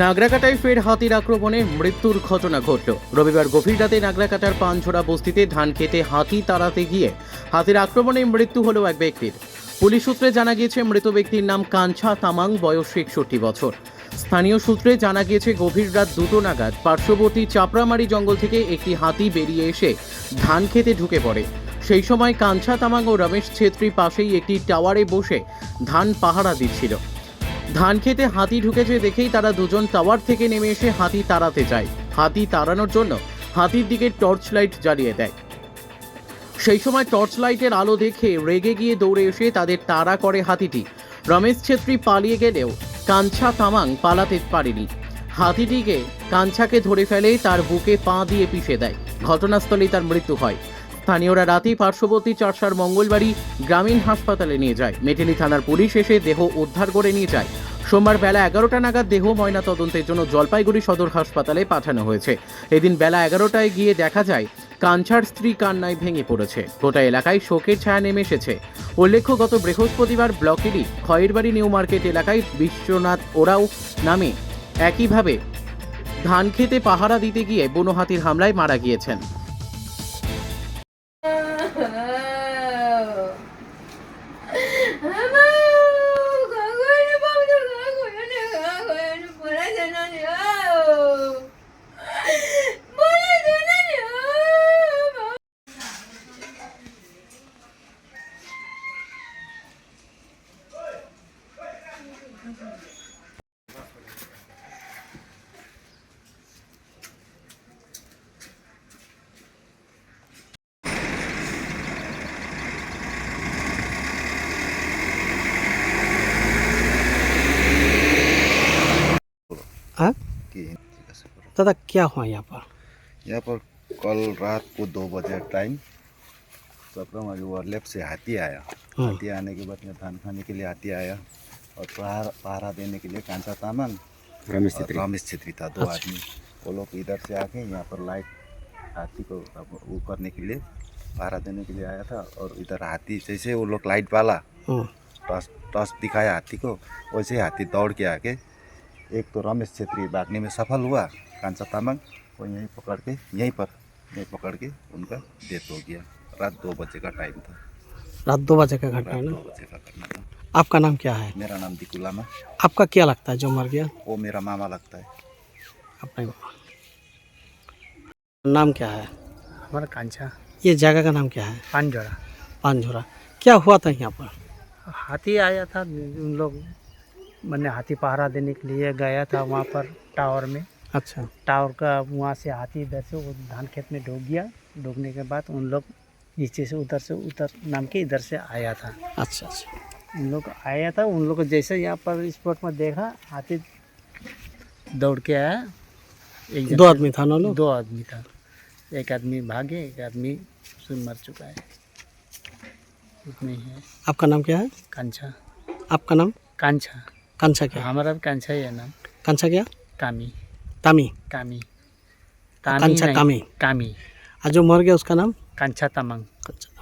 নাগরাকাটায় ফের হাতির আক্রমণে মৃত্যুর ঘটনা ঘটল। রবিবার গভীর রাতে নাগরাকাটার পানঝোড়া বস্তিতে ধান খেতে হাতি তাড়াতে গিয়ে হাতির আক্রমণে মৃত্যু হল এক ব্যক্তির। পুলিশ সূত্রে জানা গিয়েছে মৃত ব্যক্তির নাম কাঞ্ছা তামাং, বয়স 61 বছর। স্থানীয় সূত্রে জানা গিয়েছে গভীর রাত 2টো নাগাদ পার্শ্ববর্তী চাপড়ামারি জঙ্গল থেকে একটি হাতি বেরিয়ে এসে ধান খেতে ঢুকে পড়ে। সেই সময় কাঞ্ছা তামাং ও রমেশ ছেত্রী পাশেই একটি টাওয়ারে বসে ধান পাহারা দিচ্ছিল। ধান খেতে হাতি ঢুকেছে দেখেই তারা দুজন টাওয়ার থেকে নেমে এসে হাতি তাড়াতে যায়। হাতি তাড়ানোর জন্য হাতির দিকে টর্চ লাইট জ্বালিয়ে দেয়। সেই সময় টর্চ লাইটের আলো দেখে রেগে গিয়ে দৌড়ে এসে তাদের তাড়া করে হাতিটি। রমেশ ছেত্রী পালিয়ে গেলেও কাঞ্ছা তামাং পালাতে পারেনি। হাতিটিকে কাঞ্ছাকে ধরে ফেলে তার বুকে পা দিয়ে পিষে দেয়। ঘটনাস্থলেই তার মৃত্যু হয়। স্থানীয়রা রাতেই পার্শ্ববর্তী চারসার মঙ্গলবাড়ি গ্রামীণ হাসপাতালে নিয়ে যায়। মেটেলি থানার পুলিশ এসে দেহ উদ্ধার করে নিয়ে যায়। সোমবার বেলা 11টা নাগাদ দেহ ময়না তদন্তের জন্য জলপাইগুড়ি সদর হাসপাতালে পাঠানো হয়েছে। এদিন বেলা 11টায় গিয়ে দেখা যায় কাঞ্ছার স্ত্রী কান্নায় ভেঙে পড়েছে। গোটা এলাকায় শোকের ছায়া নেমে এসেছে। উল্লেখ্য, গত বৃহস্পতিবার ব্লকেরই খয়েরবাড়ি নিউ মার্কেট এলাকায় বিশ্বনাথ ওরাও নামে একইভাবে ধান খেতে পাহারা দিতে গিয়ে বুনো হাতির হামলায় মারা গিয়েছেন। हाँ कि दादा क्या हुआ यहाँ पर? यहाँ पर कल रात को 2 बजे टाइम चपरामारी ओवरलैप से हाथी आया। हाथी आने के बाद में धान खाने के लिए हाथी आया और पहरा देने के लिए कांचा तामांग और रमेश छेत्री था, 2 आदमी। वो लोग इधर से आके यहाँ पर लाइट हाथी को वो करने के लिए पहरा देने के लिए आया था। और इधर हाथी जैसे वो लोग लाइट वाला टॉर्च दिखाया हाथी को, वैसे हाथी दौड़ के आके एक तो रमेश छेत्री भागने में सफल हुआ, कांचा तामांग वो यहीं पकड़ के उनका डेथ हो गया। रात 2 बजे का टाइम था। रात 2 बजे का घटना है रात ना? 2 बजे का घटना था। आपका नाम क्या है? मेरा नाम दिकू लामा। आपका क्या लगता है जो मर गया? वो मेरा मामा लगता है। अपने नाम क्या है? हमारा कांचा ये जगह का नाम क्या है? पानझोड़ा। पानझोरा। क्या हुआ था यहाँ पर? हाथी आया था, उन लोग मैंने हाथी पहरा देने के लिए गया था वहाँ पर टावर में। अच्छा टावर का वहाँ से हाथी इधर से वो धान खेत में डूब गया। डूबने के बाद उन लोग नीचे से उतर नाम के इधर से आया था। अच्छा अच्छा उन लोग आया था, उन लोग को जैसे यहाँ पर स्पॉट में देखा हाथी दौड़ के आया। एक जन 2 आदमी था ना लोग? 2 आदमी था। एक आदमी भागे, एक आदमी उसमें मर चुका है। उतने ही है। आपका नाम क्या है? कांचा। आपका नाम? कांचा। कांचा क्या? हमारा भी कांचा ही है नाम। कांचा क्या? कामी। तामी? कामी। कांचा नहीं, कामी। कामी। और जो मर गया उसका नाम? कांचा तमंग। अच्छा।